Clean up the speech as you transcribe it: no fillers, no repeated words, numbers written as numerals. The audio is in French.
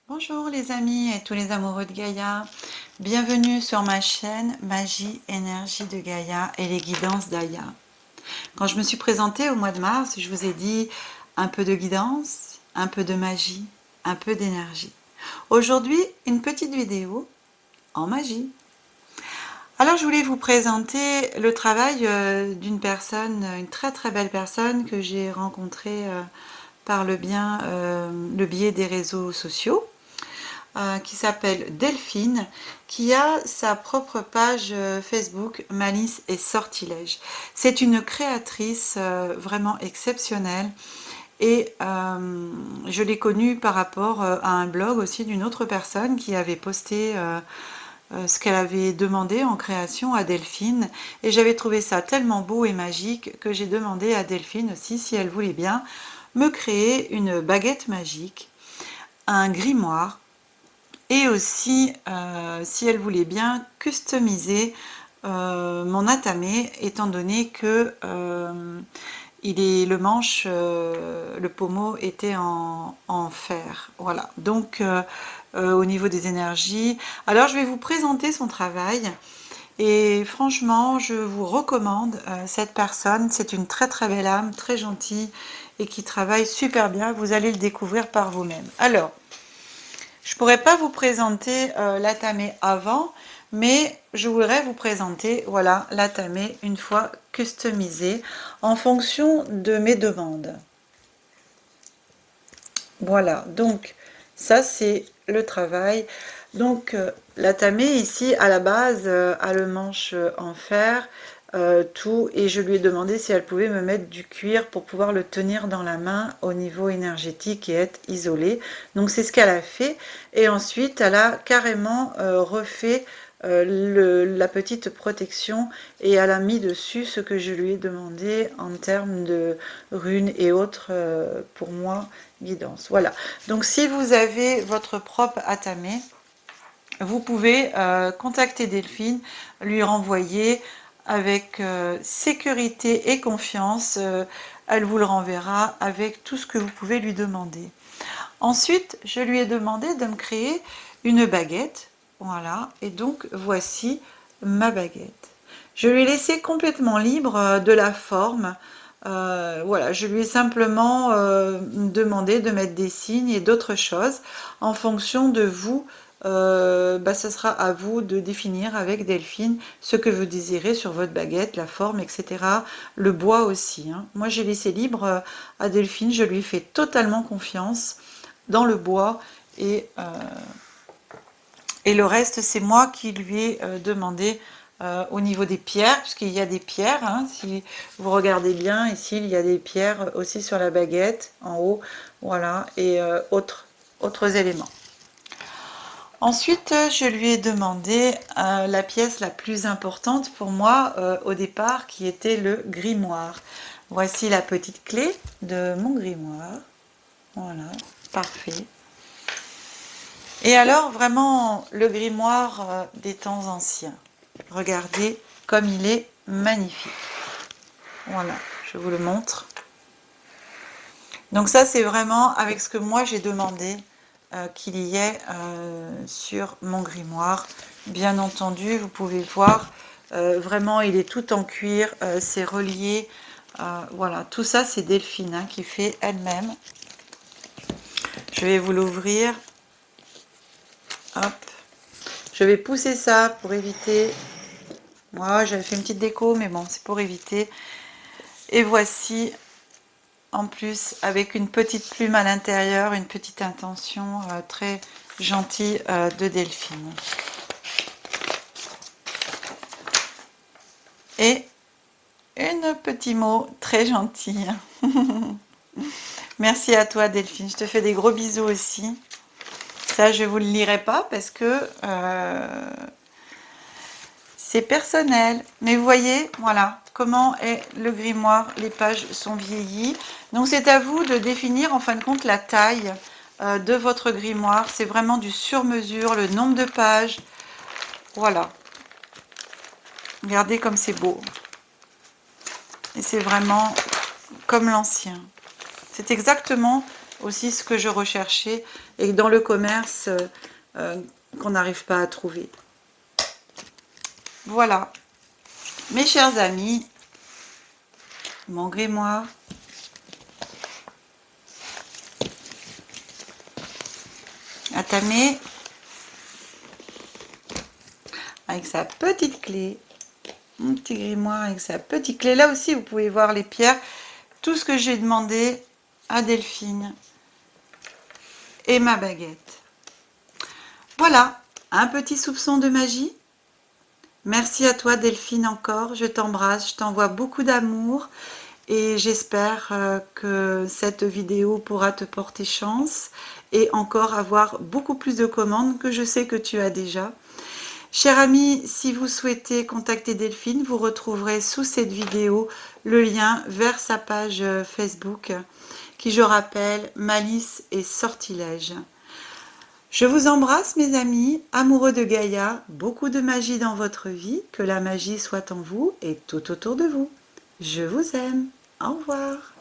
Bonjour les amis et tous les amoureux de Gaïa, bienvenue sur ma chaîne Magie Énergie de Gaïa et les guidances d'Aya. Quand je me suis présentée au mois de mars, je vous ai dit un peu de guidance, un peu de magie, un peu d'énergie. Aujourd'hui, une petite vidéo en magie. Alors je voulais vous présenter le travail d'une personne, une très très belle personne que j'ai rencontrée par le biais des réseaux sociaux. Qui s'appelle Delphine, qui a sa propre page Facebook Malice et Sortilège. C'est une créatrice vraiment exceptionnelle et je l'ai connue par rapport à un blog aussi d'une autre personne qui avait posté ce qu'elle avait demandé en création à Delphine et j'avais trouvé ça tellement beau et magique que j'ai demandé à Delphine aussi si elle voulait bien me créer une baguette magique, un grimoire et aussi si elle voulait bien customiser mon atamé étant donné que le manche, le pommeau était en fer. Voilà, donc au niveau des énergies. Alors je vais vous présenter son travail et franchement je vous recommande cette personne. C'est une très très belle âme, très gentille et qui travaille super bien. Vous allez le découvrir par vous-même. Alors, je ne pourrais pas vous présenter l'atamé avant, mais je voudrais vous présenter voilà, l'atamé une fois customisé en fonction de mes demandes. Voilà, donc ça c'est le travail. Donc l'atamé ici à la base a le manche en fer, tout, et je lui ai demandé si elle pouvait me mettre du cuir pour pouvoir le tenir dans la main au niveau énergétique et être isolé. Donc c'est ce qu'elle a fait et ensuite elle a carrément refait la petite protection et elle a mis dessus ce que je lui ai demandé en termes de runes et autres pour moi guidance. Voilà, donc si vous avez votre propre atamé, vous pouvez contacter Delphine, lui renvoyer avec sécurité et confiance. Elle vous le renverra avec tout ce que vous pouvez lui demander. Ensuite, je lui ai demandé de me créer une baguette. Voilà, et donc voici ma baguette. Je lui ai laissé complètement libre de la forme. Voilà, je lui ai simplement demandé de mettre des signes et d'autres choses en fonction de vous. Ce sera à vous de définir avec Delphine ce que vous désirez sur votre baguette, la forme, etc. Le bois aussi, hein. Moi, j'ai laissé libre à Delphine, je lui ai fait totalement confiance dans le bois et le reste, c'est moi qui lui ai demandé au niveau des pierres, puisqu'il y a des pierres, hein, si vous regardez bien, ici, il y a des pierres aussi sur la baguette, en haut, voilà, et autres éléments. Ensuite, je lui ai demandé la pièce la plus importante pour moi au départ, qui était le grimoire. Voici la petite clé de mon grimoire. Voilà, parfait. Et alors, vraiment, le grimoire des temps anciens. Regardez comme il est magnifique. Voilà, je vous le montre. Donc ça, c'est vraiment avec ce que moi j'ai demandé qu'il y ait sur mon grimoire. Bien entendu, vous pouvez voir, vraiment, il est tout en cuir, c'est relié. Voilà, tout ça, c'est Delphine hein, qui fait elle-même. Je vais vous l'ouvrir. Hop. Je vais pousser ça pour éviter. Moi, j'avais fait une petite déco, mais bon, c'est pour éviter. Et voici, en plus, avec une petite plume à l'intérieur, une petite intention très gentille de Delphine. Et un petit mot très gentil. Merci à toi, Delphine. Je te fais des gros bisous aussi. Ça, je ne vous le lirai pas parce que c'est personnel. Mais vous voyez, voilà, comment est le grimoire. Les pages sont vieillies. Donc, c'est à vous de définir, en fin de compte, la taille de votre grimoire. C'est vraiment du sur-mesure, le nombre de pages. Voilà. Regardez comme c'est beau. Et c'est vraiment comme l'ancien. C'est exactement aussi ce que je recherchais et dans le commerce qu'on n'arrive pas à trouver. Voilà, mes chers amis, mon grimoire. Attamé avec sa petite clé, mon petit grimoire avec sa petite clé. Là aussi, vous pouvez voir les pierres, tout ce que j'ai demandé à Delphine et ma baguette. Voilà, un petit soupçon de magie. Merci à toi Delphine encore, je t'embrasse, je t'envoie beaucoup d'amour et j'espère que cette vidéo pourra te porter chance et encore avoir beaucoup plus de commandes que je sais que tu as déjà. Chers amis, si vous souhaitez contacter Delphine, vous retrouverez sous cette vidéo le lien vers sa page Facebook qui, je rappelle, Malice et Sortilège. Je vous embrasse mes amis, amoureux de Gaïa, beaucoup de magie dans votre vie, que la magie soit en vous et tout autour de vous. Je vous aime. Au revoir.